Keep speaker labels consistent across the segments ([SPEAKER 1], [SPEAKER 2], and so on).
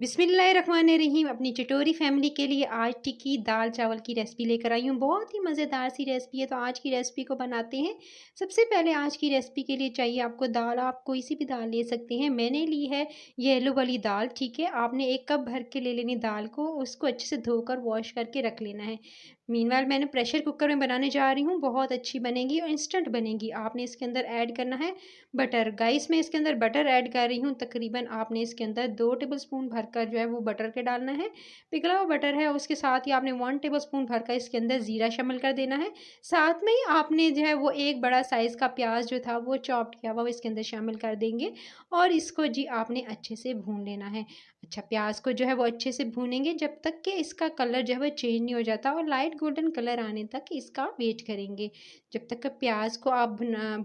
[SPEAKER 1] बिस्मिल्लाहिर्रहमानिर्रहीम। अपनी चटोरी फैमिली के लिए आज टिक्की दाल चावल की रेसिपी लेकर आई हूँ। बहुत ही मज़ेदार सी रेसिपी है, तो आज की रेसिपी को बनाते हैं। सबसे पहले आज की रेसिपी के लिए चाहिए आपको दाल। आप कोई सी भी दाल ले सकते हैं। मैंने ली है येलो वाली दाल। ठीक है, आपने 1 कप भर के ले लेनी दाल को, उसको अच्छे से धोकर वॉश करके रख लेना है। मीनवाइल मैंने प्रेशर कुकर में बनाने जा रही हूँ, बहुत अच्छी बनेगी और इंस्टेंट बनेगी। आपने इसके अंदर ऐड करना है बटर। गाइस, मैं इसके अंदर बटर ऐड कर रही हूँ। तकरीबन आपने इसके अंदर 2 टेबलस्पून भरकर जो है वो बटर के डालना है। पिघला हुआ बटर है, उसके साथ ही आपने 1 टेबलस्पून भरकर इसके अंदर ज़ीरा शामिल कर देना है। साथ में ही आपने जो है वो एक बड़ा साइज़ का प्याज जो था वो चॉप्ड किया हुआ वो इसके अंदर शामिल कर देंगे और इसको जी आपने अच्छे से भून लेना है। अच्छा, प्याज को जो है वो अच्छे से भूनेंगे जब तक कि इसका कलर जो है वो चेंज नहीं हो जाता, और लाइट गोल्डन कलर आने तक इसका वेट करेंगे। जब तक प्याज को आप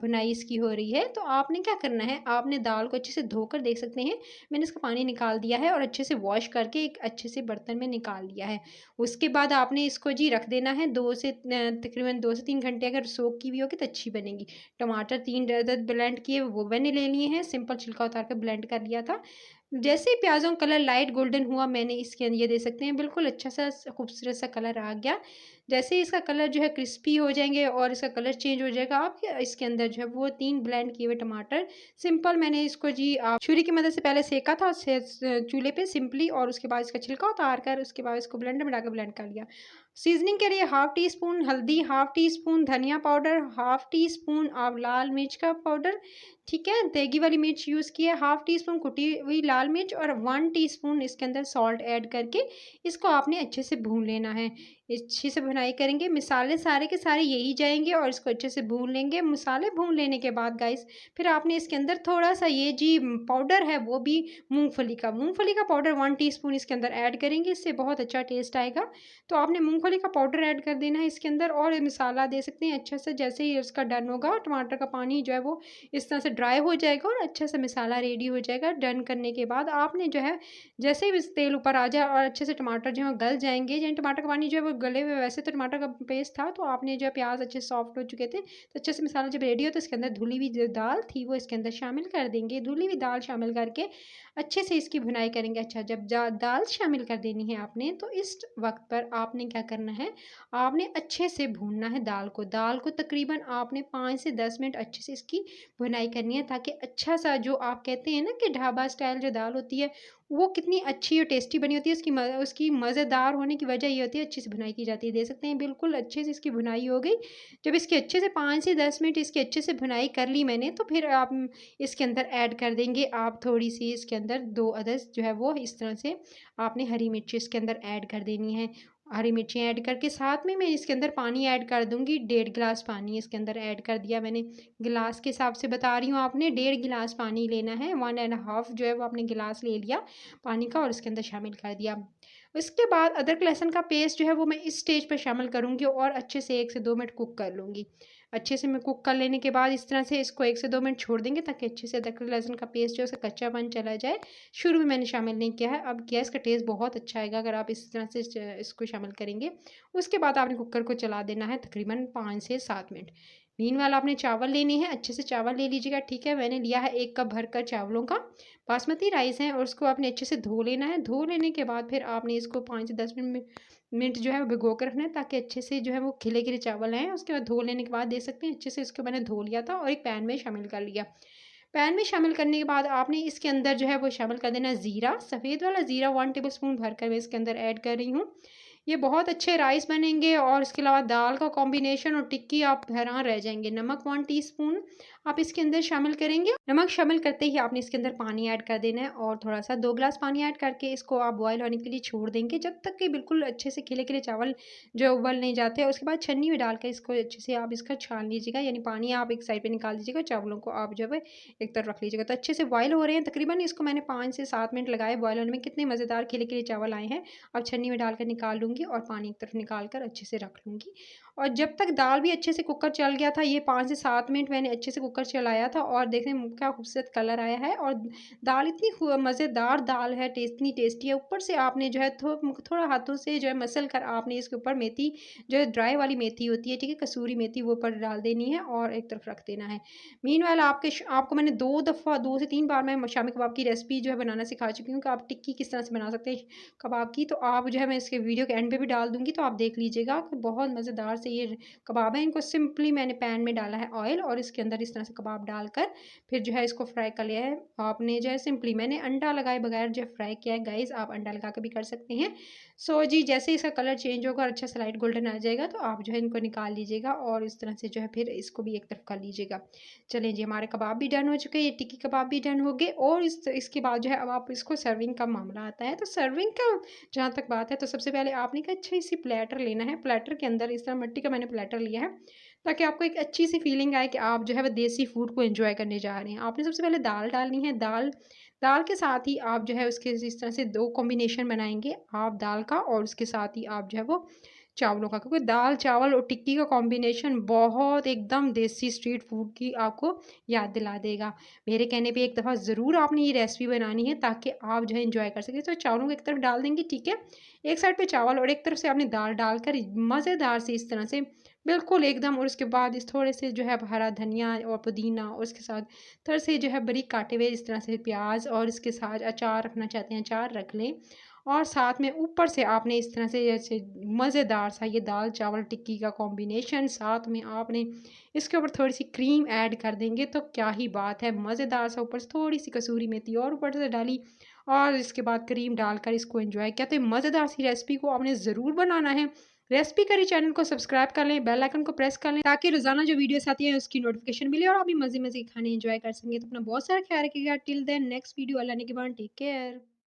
[SPEAKER 1] भुनाई इसकी हो रही है, तो आपने क्या करना है, आपने दाल को अच्छे से धोकर देख सकते हैं, मैंने इसका पानी निकाल दिया है और अच्छे से वॉश करके एक अच्छे से बर्तन में निकाल लिया है। उसके बाद आपने इसको जी रख देना है 2 से तकरीबन 2 से 3 घंटे अगर सोक की हुई होगी तो अच्छी बनेगी। टमाटर 3 अदद ब्लेंड किए वो मैंने ले लिए हैं, सिंपल छिलका उतार कर ब्लेंड कर लिया था। जैसे ही प्याज़ों का कलर लाइट गोल्डन हुआ, मैंने इसके ये देख सकते हैं बिल्कुल अच्छा-सा खूबसूरत सा कलर आ गया। जैसे ही इसका कलर जो है क्रिस्पी हो जाएँगे और इसका कलर चेंज हो जाएगा, आप इसके अंदर जो है वो 3 ब्लेंड किए हुए टमाटर सिंपल मैंने इसको जी छुरी की मदद से पहले सेका था चूल्हे पे सिंपली, और उसके बाद इसका छिलका उतार कर उसके बाद इसको ब्लेंडर में डालकर ब्लेंड कर लिया। सीज़निंग के लिए हाफ़ टी स्पून हल्दी, हाफ़ टी स्पून धनिया पाउडर, हाफ़ टी स्पून आप लाल मिर्च का पाउडर, ठीक है, देगी वाली मिर्च यूज़ की है, हाफ़ टी स्पून कुटी हुई लाल मिर्च और 1 टीस्पून इसके अंदर सॉल्ट ऐड करके इसको आपने अच्छे से भून लेना है। अच्छे से भुनाई करेंगे, मसाले सारे के सारे यही जाएँगे और इसको अच्छे से भून लेंगे। मसाले भून लेने के बाद गाइस, फिर आपने इसके अंदर थोड़ा-सा ये जी पाउडर है वो भी मूँगफली का पाउडर 1 टीस्पून इसके अंदर ऐड करेंगे, इससे बहुत अच्छा टेस्ट आएगा। तो आपने मूँगफली का पाउडर ऐड कर देना है इसके अंदर और ये मसाला दे सकते हैं अच्छा से। जैसे ही इसका डन होगा, टमाटर का पानी जो है वो इस तरह से ड्राई हो जाएगा और अच्छा सा मसाला रेडी हो जाएगा। डन करने के बाद आपने जो है, जैसे ही तेल ऊपर आ जाए और अच्छे से टमाटर जो है गल जाएँगे, यानी टमाटर का पानी जो है वो गले हुए, वैसे तो टमाटर का पेस्ट था, तो आपने जो है प्याज़ अच्छे से सॉफ्ट हो चुके थे, तो अच्छे से मसाला जब रेडी हो तो इसके अंदर धुली हुई जो दाल थी वो इसके अंदर शामिल कर देंगे। धुली हुई दाल शामिल करके अच्छे से इसकी भुनाई करेंगे। अच्छा, जब दाल शामिल कर देनी है आपने, तो इस वक़्त पर आपने क्या करना है, आपने अच्छे से भूनना है दाल को। दाल को तकरीबन आपने 5 से 10 मिनट अच्छे से इसकी भुनाई करनी है, ताकि अच्छा-सा जो आप कहते हैं ना कि ढाबा स्टाइल जो दाल होती है, वो कितनी अच्छी और टेस्टी बनी होती है, उसकी मज़ेदार होने की वजह ये होती है अच्छे से भुनाई की जाती है। देख सकते हैं बिल्कुल अच्छे से इसकी भुनाई हो गई। जब इसकी अच्छे से 5 से 10 मिनट इसकी अच्छे से भुनाई कर ली मैंने, तो फिर आप इसके अंदर ऐड कर देंगे आप थोड़ी-सी इसके अंदर 2 अदद जो है वो इस तरह से आपने हरी मिर्ची इसके अंदर ऐड कर देनी है। हरी मिर्ची ऐड करके साथ में मैं इसके अंदर पानी ऐड कर दूँगी, 1.5 गिलास पानी इसके अंदर ऐड कर दिया मैंने। गिलास के हिसाब से बता रही हूँ, आपने 1.5 गिलास पानी लेना है, 1 एंड हाफ़ जो है वो आपने गिलास ले लिया पानी का और इसके अंदर शामिल कर दिया। उसके बाद अदरक लहसुन का पेस्ट जो है वो मैं इस स्टेज पर शामिल करूँगी और अच्छे से 1 से 2 मिनट कुक कर लूँगी। अच्छे से मैं कुक कर लेने के बाद इस तरह से इसको 1 से 2 मिनट छोड़ देंगे, ताकि अच्छे से अदरक लहसुन का पेस्ट जो है उसका कच्चापन चला जाए। शुरू में मैंने शामिल नहीं किया है, अब किया है, इसका टेस्ट बहुत अच्छा आएगा अगर आप इस तरह से इसको शामिल करेंगे। उसके बाद आपने कुकर को चला देना है तकरीबन 5 से 7 मिनट। मीनवाइल आपने चावल लेने हैं, अच्छे से चावल ले लीजिएगा, ठीक है। मैंने लिया है 1 कप भरकर चावलों का, बासमती राइस है, और उसको आपने अच्छे से धो लेना है। धो लेने के बाद फिर आपने इसको 5 से 10 मिनट जो है वो भिगो कर रखना है, ताकि अच्छे से जो है वो खिले-खिले चावल आएँ। उसके बाद धो लेने के बाद देख सकते हैं अच्छे से इसको मैंने धो लिया था और एक पैन में शामिल कर लिया। पैन में शामिल करने के बाद आपने इसके अंदर जो है वो शामिल कर देना है ज़ीरा, सफ़ेद वाला ज़ीरा 1 टेबलस्पून भरकर मैं इसके अंदर ऐड कर रही हूँ। ये बहुत अच्छे राइस बनेंगे और इसके अलावा दाल का कॉम्बिनेशन और टिक्की आप हैरान रह जाएँगे। नमक 1 टीस्पून आप इसके अंदर शामिल करेंगे। नमक शामिल करते ही आपने इसके अंदर पानी ऐड कर देना है और थोड़ा-सा 2 ग्लास पानी ऐड करके इसको आप बॉयल होने के लिए छोड़ देंगे, जब तक कि बिल्कुल अच्छे से खिले-खिले चावल जो उबल नहीं जाते। उसके बाद छन्नी में डालकर इसको अच्छे से आप इसका छान लीजिएगा, यानी पानी आप एक साइड पे निकाल दीजिएगा, चावलों को आप जो है एक तरफ रख लीजिएगा। तो अच्छे से बॉयल हो रहे हैं, तकरीबन इसको मैंने 5 से 7 मिनट लगाए बॉयल होने में। कितने मज़ेदार खिले-खिले चावल आए हैं। अब छन्नी में डालकर निकाल लूँगी और पानी एक तरफ निकाल कर अच्छे से रख लूँगी। और जब तक दाल भी अच्छे से कुकर चल गया था, ये 5 से 7 मिनट मैंने अच्छे से कुकर चलाया था और देखें क्या खूबसूरत कलर आया है और दाल इतनी मज़ेदार दाल है, इतनी टेस्टी है। ऊपर से आपने जो है थोड़ा हाथों से जो है मसल कर आपने इसके ऊपर मेथी जो है ड्राई वाली मेथी होती है, ठीक है, कसूरी मेथी वो ऊपर डाल देनी है और एक तरफ रख देना है। मीनवाइल आपको मैंने 2 दफ़ा 2 से 3 बार मैं शामी कबाब की रेसिपी जो है बनाना सिखा चुकी हूँ कि आप टिक्की किस तरह से बना सकते हैं कबाब की। तो आप जो है मैं इसके वीडियो के एंड पे भी डाल दूँगी, तो आप देख लीजिएगा कि बहुत मज़ेदार से ये कबाब है। इनको सिंपली मैंने पैन में डाला है ऑयल और इसके अंदर इस तरह से कबाब डालकर फिर जो है इसको फ्राई कर लिया है। आपने जो है सिंपली मैंने अंडा लगाए बगैर जो है फ्राई किया है गाइज़, आप अंडा लगा के भी कर सकते हैं। सो जी, जैसे ही इसका कलर चेंज होगा और अच्छा सा लाइट गोल्डन आ जाएगा, तो आप जो है इनको निकाल लीजिएगा और इस तरह से जो है फिर इसको भी एक तरफ कर लीजिएगा। चलिए जी, हमारे कबाब भी डन हो चुके हैं, ये टिक्की कबाब भी डन हो गए और इसके बाद जो है अब आप इसको सर्विंग का मामला आता है। तो सर्विंग का जहाँ तक बात है, तो सबसे पहले आपने एक अच्छी-सी प्लेटर लेना है। प्लेटर के अंदर इस तरह मिट्टी का मैंने प्लेटर लिया है, ताकि आपको एक अच्छी-सी फीलिंग आए कि आप जो है वो देसी फूड को एन्जॉय करने जा रहे हैं। आपने सबसे पहले दाल डालनी है, दाल दाल के साथ ही आप जो है उसके इस तरह से 2 कॉम्बिनेशन बनाएँगे, आप दाल का और उसके साथ ही आप जो है वो चावलों का, क्योंकि दाल, चावल और टिक्की का कॉम्बिनेशन बहुत एकदम देसी स्ट्रीट फूड की आपको याद दिला देगा। मेरे कहने पे एक दफ़ा ज़रूर आपने ये रेसिपी बनानी है, ताकि आप जो है एन्जॉय कर सकें। तो चावलों को एक तरफ डाल देंगे, ठीक है? एक साइड पे चावल और एक तरफ से आपने दाल डालकर मज़ेदार से इस तरह से बिल्कुल एकदम, और उसके बाद इस थोड़े से जो है हरा धनिया और पुदीना और उसके साथ थोड़े से जो है बारीक काटे हुए इस तरह से प्याज और इसके साथ अचार रखना चाहते हैं अचार रख लें। और साथ में ऊपर से आपने इस तरह से जैसे मज़ेदार सा ये दाल चावल टिक्की का कॉम्बिनेशन, साथ में आपने इसके ऊपर थोड़ी सी क्रीम ऐड कर देंगे तो क्या ही बात है, मज़ेदार सा ऊपर से थोड़ी सी कसूरी मेथी और ऊपर से डाली और इसके बाद क्रीम डालकर इसको एंजॉय किया। तो ये मज़ेदार सी रेसिपी को आपने ज़रूर बनाना है। रेसिपी करी चैनल को सब्सक्राइब कर लें, बेल आइकन को प्रेस कर लें, ताकि रोज़ाना जो वीडियोस आती हैं उसकी नोटिफिकेशन मिले और आप भी मज़े मज़े के खाने एंजॉय कर सकें। तो अपना बहुत सारा ख्याल रखिएगा। टिल देन नेक्स्ट वीडियो, अल्लाह ने के बाद टेक केयर।